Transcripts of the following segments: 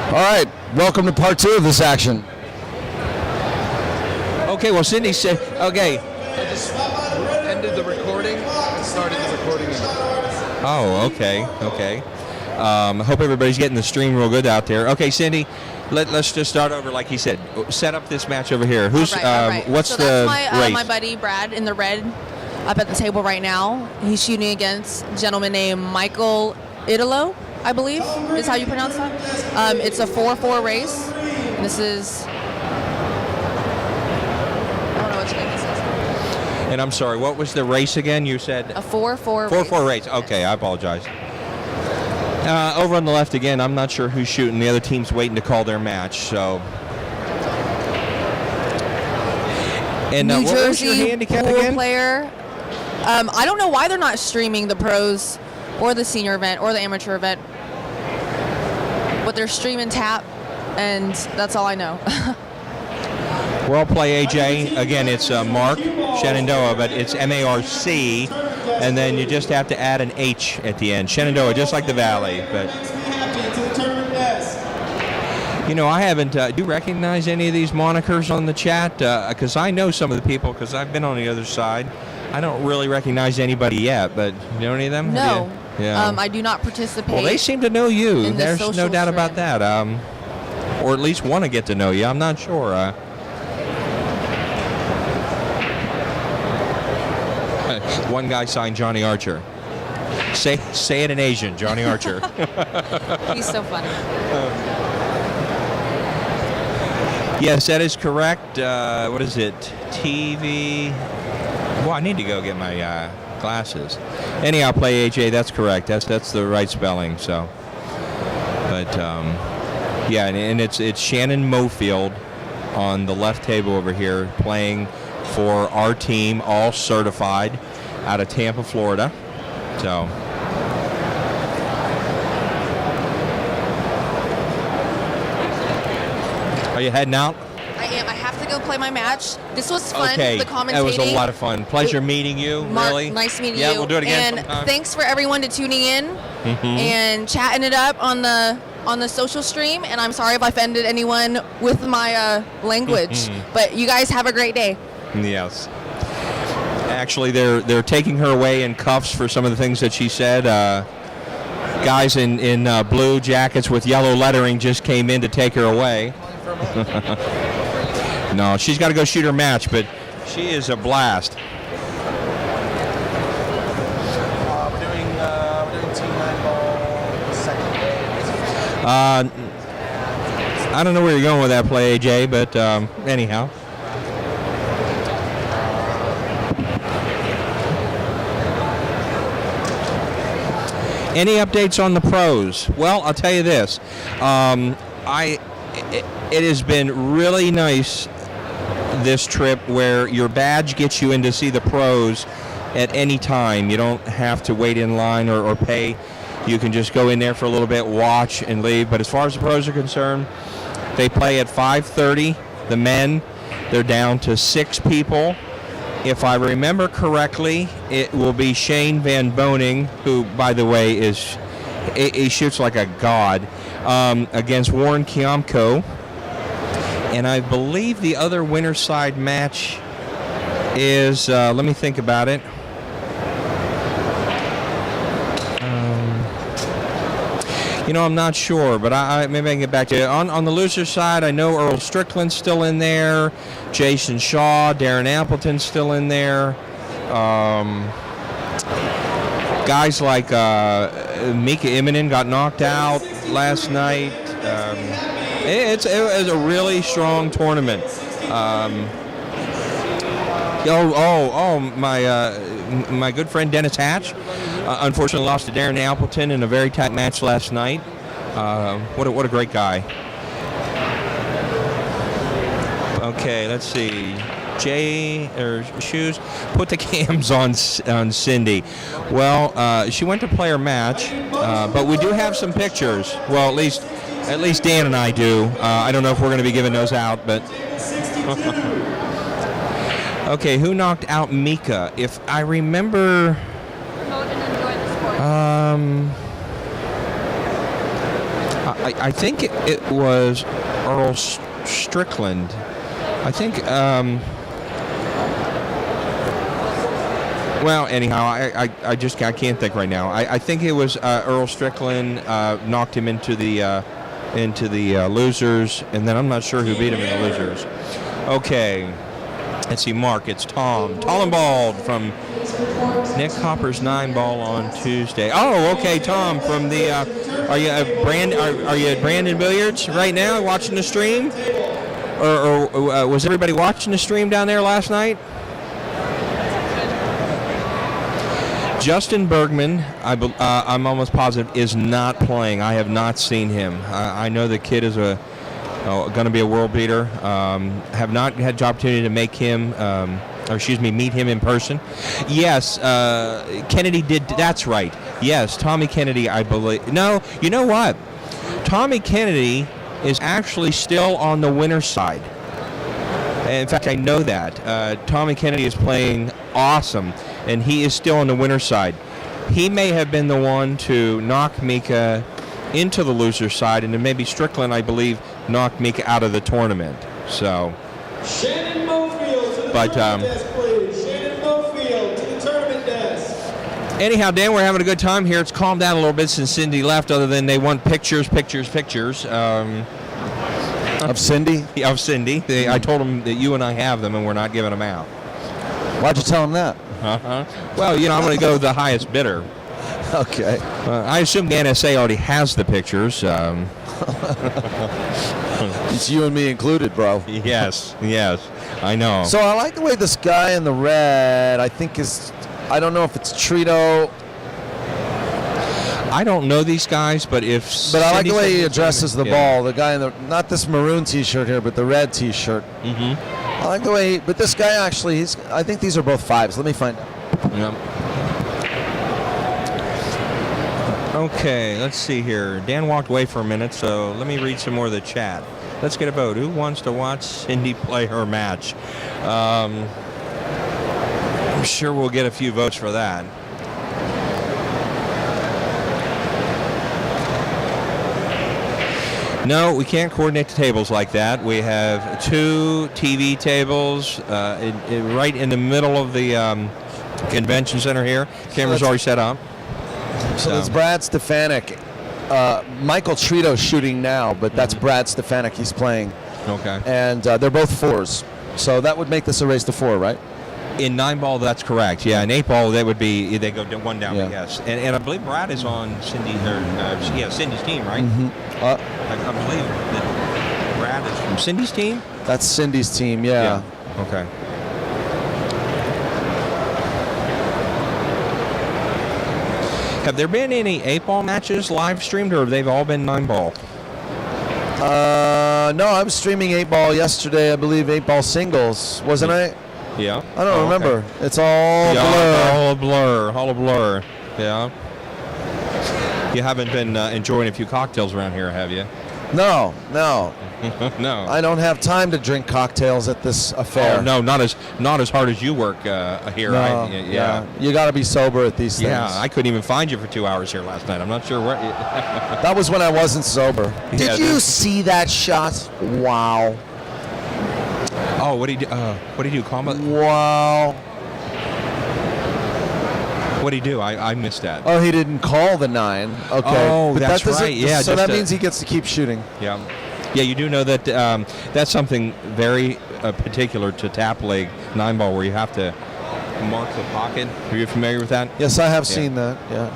All right, welcome to part 2 of this action. Okay, well, Cindy said, okay. I just ended the recording and started the recording again. Oh, okay. Hope everybody's getting the stream real good out there. Okay, Cindy, let's just start over like he said. Set up this match over here. Who's all right. What's so the that's race? my buddy Brad in the red up at the table right now. He's shooting against a gentleman named Michael Idolo, I believe is how you pronounce that. It's a 4-4 race. This is, I don't know which game this is. And I'm sorry, what was the race again? You said A 4-4 race. 4-4 race. Okay, I apologize. Over on the left again, I'm not sure who's shooting. The other team's waiting to call their match. So. And New what was your Jersey handicap pool again? player. I don't know why they're not streaming the pros or the senior event or the amateur event, but they're streaming tap, and that's all I know. Well, play AJ. Again, it's Mark Shenandoah, but it's M-A-R-C, and then you just have to add an H at the end. Shenandoah, just like the Valley. But you know, I haven't. Do you recognize any of these monikers on the chat? Because I know some of the people, because I've been on the other side. I don't really recognize anybody yet, but you know any of them? No. Yeah. I do not participate. Well, they seem to know you. in the There's no social doubt about trend. that. Or at least want to get to know you. I'm not sure. One guy signed Johnny Archer. Say it in Asian, Johnny Archer. He's so funny. Yes, that is correct. What is it? TV. Well, I need to go get my glasses. Anyhow, play AJ. That's correct. That's the right spelling. So, but yeah, and it's Shannon Mofield on the left table over here playing for our team, all certified, out of Tampa, Florida. So. Are you heading out? I am. I have to go play my match. This was fun. Okay, The commentating. that was a lot of fun. Pleasure meeting you. Mark, really. nice meeting Yeah, you. we'll do it again And sometime. thanks for everyone to tuning in and chatting it up on the social stream. And I'm sorry if I offended anyone with my language. But you guys have a great day. Yes. Actually, they're taking her away in cuffs for some of the things that she said. Guys in blue jackets with yellow lettering just came in to take her away. No, she's got to go shoot her match, but she is a blast. We're doing team 9 ball second day. I don't know where you're going with that play, AJ, but anyhow. Any updates on the pros? Well, I'll tell you this. It has been really nice this trip where your badge gets you in to see the pros at any time. You don't have to wait in line or pay. You can just go in there for a little bit, watch, and leave. But as far as the pros are concerned, they play at 5:30. The men, they're down to 6 people. If I remember correctly, it will be Shane Van Boning, who, by the way, he shoots like a god, against Warren Kiamko. And I believe the other winner's side match is, let me think about it. I'm not sure, but maybe I can get back to you. On the loser's side, I know Earl Strickland's still in there, Jason Shaw, Darren Appleton's still in there. Guys like Mika Immonen got knocked out last night. It was a really strong tournament. My good friend Dennis Hatch unfortunately lost to Darren Appleton in a very tight match last night. What a great guy. Okay, let's see. Shoes, put the cams on Cindy. Well, she went to play her match, but we do have some pictures. Well, at least Dan and I do. I don't know if we're going to be giving those out, but. Okay, who knocked out Mika? If I remember. I think it was Earl Strickland. I think. Well, anyhow, I can't think right now. I think it was Earl Strickland knocked him into the losers, and then I'm not sure who beat him in the losers. Okay, let's see. Mark, it's Tom, tall and bald from Nick Hopper's 9-ball on Tuesday. Oh, okay, Tom from the. Are you at Brandon Billiards right now watching the stream, or was everybody watching the stream down there last night? Justin Bergman, I'm almost positive, is not playing. I have not seen him. I know the kid is going to be a world beater. Have not had the opportunity to meet him in person. Yes, Kennedy did. That's right. Yes, Tommy Kennedy, I believe. No, you know what? Tommy Kennedy is actually still on the winner's side. In fact, I know that. Tommy Kennedy is playing awesome, and he is still on the winner's side. He may have been the one to knock Mika into the loser's side, and then maybe Strickland, I believe, knocked Mika out of the tournament. So, Shannon Mofield to the tournament desk, please. Shannon Mofield to the tournament desk. Anyhow, Dan, we're having a good time here. It's calmed down a little bit since Cindy left, other than they want pictures. Of Cindy? Of Cindy. I told them that you and I have them, and we're not giving them out. Why'd you tell him that? Well, I'm going to go the highest bidder. Okay. I assume the NSA already has the pictures. It's you and me included, bro. Yes, I know. So I like the way this guy in the red, I don't know if it's Trito. I don't know these guys, but I like the way he addresses the ball. The guy in not this maroon T-shirt here, but the red T-shirt. Mm-hmm. I like the way, but this guy actually, I think these are both 5s. Let me find out. Yep. Okay, let's see here. Dan walked away for a minute, so let me read some more of the chat. Let's get a vote. Who wants to watch Cindy play her match? I'm sure we'll get a few votes for that. No, we can't coordinate the tables like that. We have 2 TV tables right in the middle of the convention center here. Camera's already set up. So that's Brad Stefanik. Michael Trito's shooting now, but that's Brad Stefanik. He's playing. Okay. And they're both 4s. So that would make this a race to 4, right? In 9-ball, that's correct. Yeah, in 8-ball, they go 1 down. Yeah. Yes, and I believe Brad is on Cindy's team, right? Mm-hmm. I believe that Brad is from Cindy's team. That's Cindy's team. Yeah. Okay. Have there been any 8-ball matches live streamed, or have they all been 9-ball? No, I was streaming 8-ball yesterday. I believe 8-ball singles, wasn't I? Yeah. I don't remember. Okay. It's all blur. All a blur. Yeah. You haven't been enjoying a few cocktails around here, have you? No. No. I don't have time to drink cocktails at this affair. Oh, no, not as hard as you work here. No, yeah. You got to be sober at these things. Yeah, I couldn't even find you for 2 hours here last night. I'm not sure where. That was when I wasn't sober. Did you see that shot? Wow. Oh, what did he do? What did he do? Call him? Wow. What did he do? I missed that. Oh, he didn't call the 9. Okay. Oh, but that's right. Yeah. So that means he gets to keep shooting. Yeah. Yeah, you do know that that's something very particular to tap leg 9-ball, where you have to mark the pocket. Are you familiar with that? Yes, I have seen that. Yeah.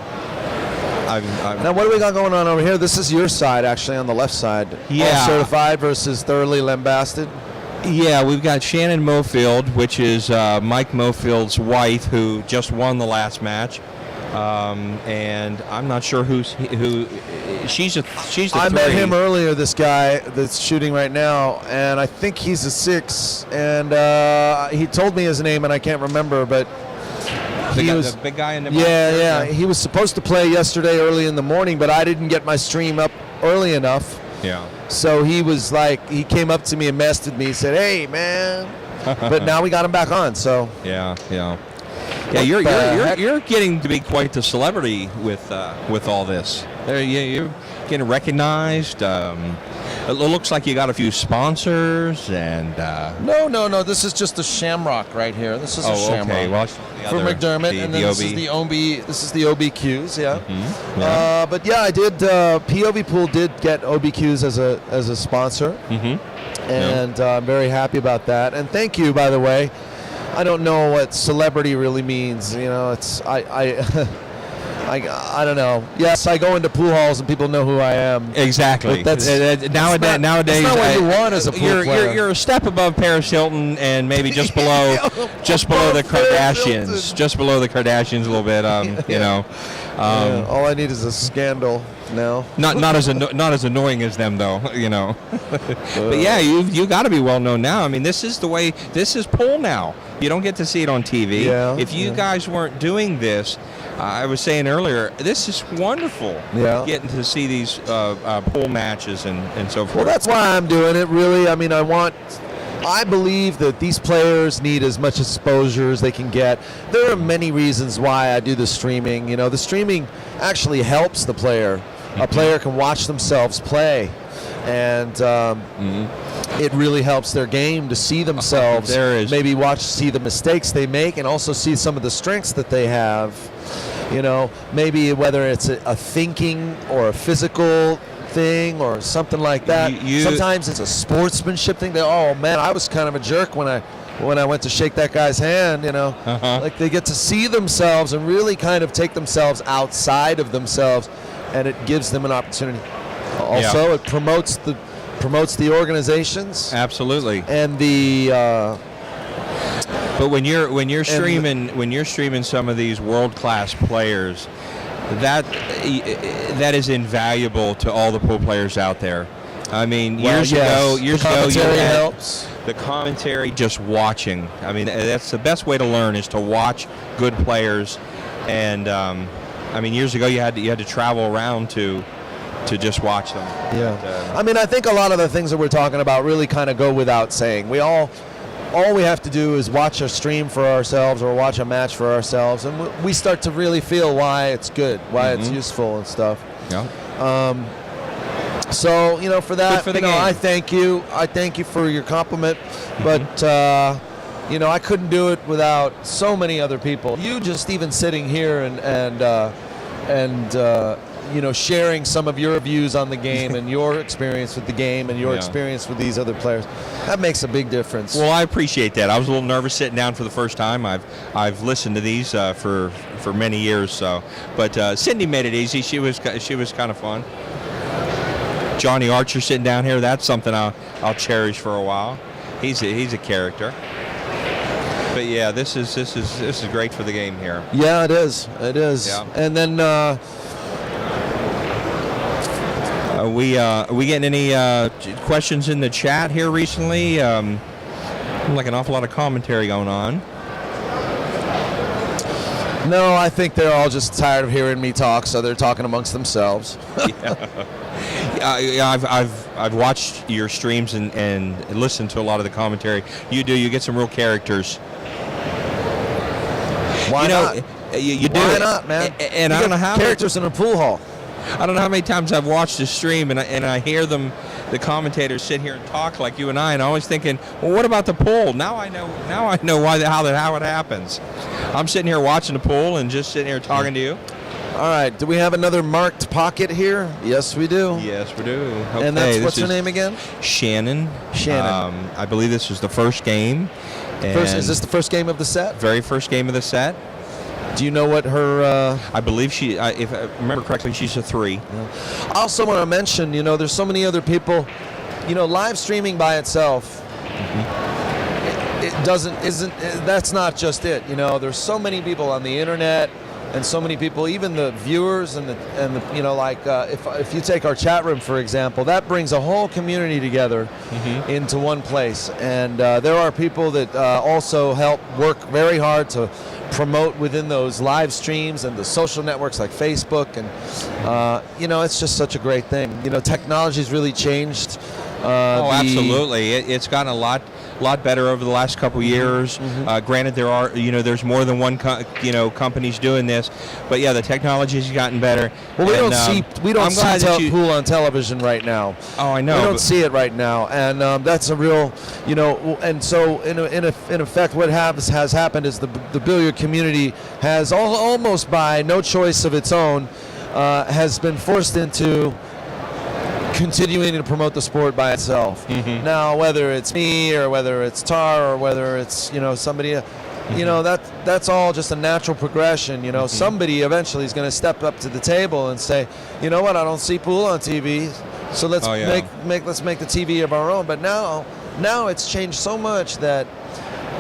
Now, what do we got going on over here? This is your side, actually, on the left side. Yeah. All certified versus thoroughly lambasted. Yeah, we've got Shannon Mofield, which is Mike Mofield's wife, who just won the last match. And I'm not sure who. She's the I 3. met him earlier. This guy that's shooting right now, and I think he's a 6. And he told me his name, and I can't remember, but the big guy in the yeah. He was supposed to play yesterday early in the morning, but I didn't get my stream up early enough. Yeah. So he was like, he came up to me and messaged me. He said, "Hey, man," but now we got him back on. So yeah. Yeah, you're getting to be quite the celebrity with all this. You're getting recognized? It looks like you got a few sponsors and. No. This is just a shamrock right here. This is a shamrock. Okay. Well, For McDermott, and then this is the OB. This is the OBQs, yeah. Mm-hmm. Yeah. But yeah, I did. POV Pool did get OBQs as a sponsor, and I'm very happy about that. And thank you, by the way. I don't know what celebrity really means. You know, it's I don't know. Yes, I go into pool halls and people know who I am. Exactly. But nowadays, that's not what you want as a pool player. You're a step above Paris Hilton and maybe just below, the Kardashians. Just below the Kardashians a little bit. You know. All I need is a scandal now. Not as annoying as them though. You know. But yeah, you got to be well known now. I mean, this is the way. This is pool now. You don't get to see it on TV. Yeah, if you guys weren't doing this, I was saying earlier, this is wonderful. Yeah. Getting to see these pool matches and so forth. Well, that's why I'm doing it, really. I mean, I believe that these players need as much exposure as they can get. There are many reasons why I do the streaming. You know, the streaming actually helps the player. A player can watch themselves play, and it really helps their game to see themselves. Maybe see the mistakes they make, and also see some of the strengths that they have. You know, maybe whether it's a thinking or a physical thing or something like that. Sometimes it's a sportsmanship thing. Oh man, I was kind of a jerk when I went to shake that guy's hand. You know, like they get to see themselves and really kind of take themselves outside of themselves, and it gives them an opportunity. Also, it promotes the organizations. Absolutely. And the. But when you're streaming some of these world-class players, that is invaluable to all the pool players out there. I mean, years ago, you had the commentary just watching. I mean, that's the best way to learn is to watch good players. And I mean, years ago you had to travel around to just watch them. Yeah. But, I mean, I think a lot of the things that we're talking about really kind of go without saying. All we have to do is watch a stream for ourselves or watch a match for ourselves, and we start to really feel why it's good, why it's useful and stuff. Yeah. So, you know, for that, I thank you. I thank you for your compliment, but you know, I couldn't do it without so many other people. You just even sitting here and you know, sharing some of your views on the game and your experience with the game and your experience with these other players, that makes a big difference. Well, I appreciate that. I was a little nervous sitting down for the first time. I've listened to these for many years, so. But Cindy made it easy. She was kind of fun. Johnny Archer sitting down here. That's something I'll cherish for a while. He's a character. But yeah, this is great for the game here. Yeah, it is. It is. Yeah. And then. We getting any questions in the chat here recently? Like an awful lot of commentary going on. No, I think they're all just tired of hearing me talk, so they're talking amongst themselves. I've watched your streams and listened to a lot of the commentary. You get some real characters. Why not? You do. Why not, man? And I don't know how characters in a pool hall. I don't know how many times I've watched a stream and I hear the commentators sit here and talk like you and I always thinking, well, what about the pool? Now I know how it happens. I'm sitting here watching the pool and just sitting here talking to you. All right. Do we have another marked pocket here? Yes, we do. Yes, we do. Okay, and what's her name again? Shannon. Shannon. I believe this was the first game. Is this the first game of the set? Very first game of the set. Do you know what her... I believe if I remember correctly, she's a 3. Yeah. I also want to mention, you know, there's so many other people, you know, live streaming by itself, that's not just it. You know, there's so many people on the internet and so many people, even the viewers and the you know, like if you take our chat room, for example, that brings a whole community together into one place. And there are people that also help work very hard to promote within those live streams and the social networks like Facebook, and you know, it's just such a great thing. You know, technology's really changed. Absolutely. It's gotten a lot better over the last couple years. Granted, there's more than one companies doing this, but yeah, the technology's gotten better. Well, we don't I'm glad that see pool on television right now. Oh, I know. We don't see it right now, and that's a real, and so in effect, what has happened is the billiard community has almost by no choice of its own has been forced into continuing to promote the sport by itself. Now, whether it's me or whether it's Tar or whether it's somebody, that's all just a natural progression. Somebody eventually is going to step up to the table and say, you know what, I don't see pool on TV, so let's make the TV of our own. But now it's changed so much that.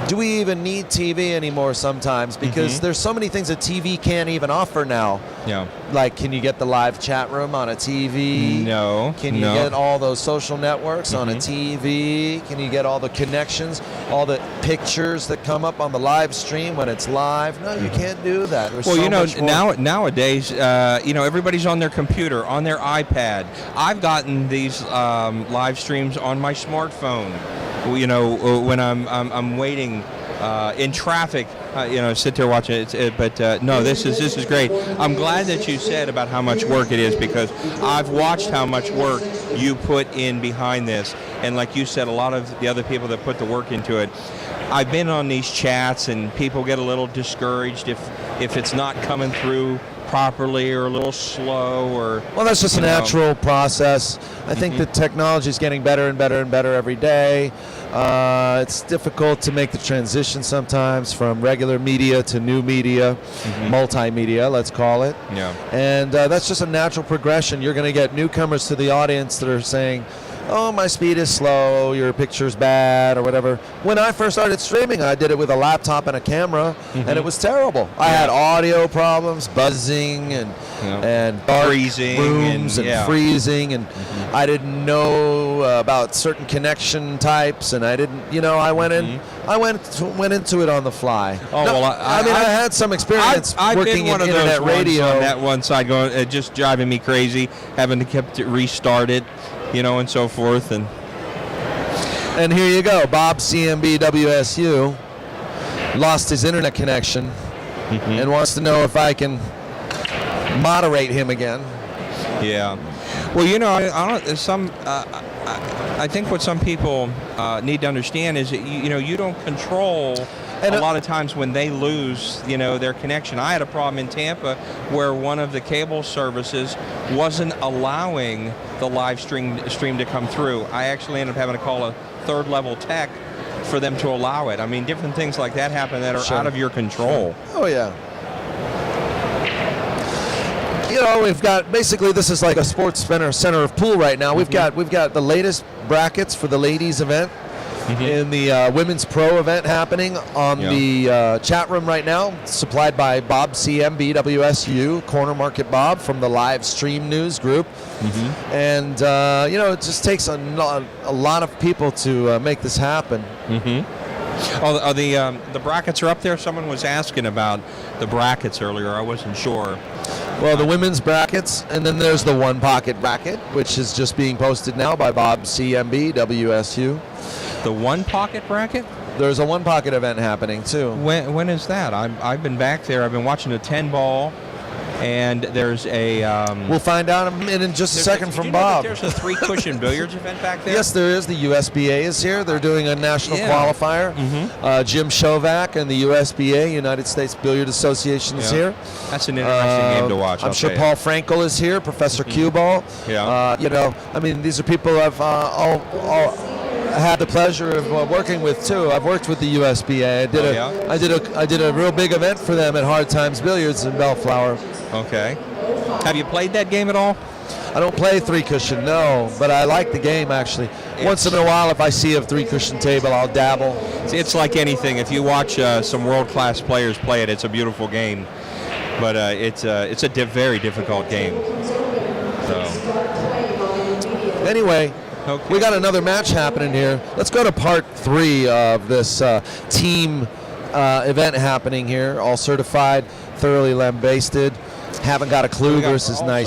Do we even need TV anymore sometimes? Because there's so many things that TV can't even offer now. Yeah. Like, can you get the live chat room on a TV? No. Can you get all those social networks on a TV? Can you get all the connections, all the pictures that come up on the live stream when it's live? No, you can't do that. There's so much more. Nowadays, everybody's on their computer, on their iPad. I've gotten these live streams on my smartphone. When I'm waiting in traffic, sit there watching it. But no, this is great. I'm glad that you said about how much work it is, because I've watched how much work you put in behind this, and like you said, a lot of the other people that put the work into it. I've been on these chats, and people get a little discouraged if it's not coming through properly or a little slow, or well, that's just a natural process. I think the technology is getting better and better and better every day. It's difficult to make the transition sometimes from regular media to new media, multimedia, let's call it. Yeah. And that's just a natural progression. You're going to get newcomers to the audience that are saying, oh, my speed is slow, your picture's bad, or whatever. When I first started streaming, I did it with a laptop and a camera, and it was terrible. I had audio problems, buzzing, and dark freezing, rooms and freezing, and I didn't know about certain connection types, and I didn't, I went into it on the fly. Oh, now, well, I had some experience working in internet radio. On that one side, going just driving me crazy, having to keep it restarted. And so forth. And here you go. Bob CMB WSU lost his internet connection and wants to know if I can moderate him again. Yeah. Well, I think what some people need to understand is that you don't control a lot of times when they lose, their connection. I had a problem in Tampa where one of the cable services wasn't allowing the live stream to come through. I actually ended up having to call a third-level tech for them to allow it. I mean, different things like that happen that are out of your control. Oh, yeah. We've got, basically, this is like a sports center of pool right now. We've got the latest brackets for the ladies event. In the women's pro event happening on the chat room right now, supplied by Bob CMB WSU, Corner Market Bob from the live stream news group. And it just takes a lot of people to make this happen. Oh, the brackets are up there. Someone was asking about the brackets earlier. I wasn't sure. Well, the women's brackets, and then there's the one pocket bracket, which is just being posted now by Bob CMB WSU. The one pocket bracket? There's a one pocket event happening too. When is that? I've been back there. I've been watching a 10 ball, and there's a. We'll find out in just a second from Bob. There's a 3-cushion billiards event back there. Yes, there is. The USBA is here. They're doing a national qualifier. Jim Shovak and the USBA, United States Billiard Association, is here. That's an interesting game to watch. I'm sure Paul Frankel is here. Professor Cuball. These are people I've all had the pleasure of working with too. I've worked with the USBA. I did a real big event for them at Hard Times Billiards in Bellflower. Okay. Have you played that game at all? I don't play 3-cushion, no, but I like the game actually. Once in a while, if I see a 3-cushion table, I'll dabble. It's like anything. If you watch some world-class players play it, it's a beautiful game. But it's a very difficult game. So. Anyway. Okay. We got another match happening here. Let's go to part 3 of this team event happening here. All certified, thoroughly lambasted. Haven't got a clue versus nice.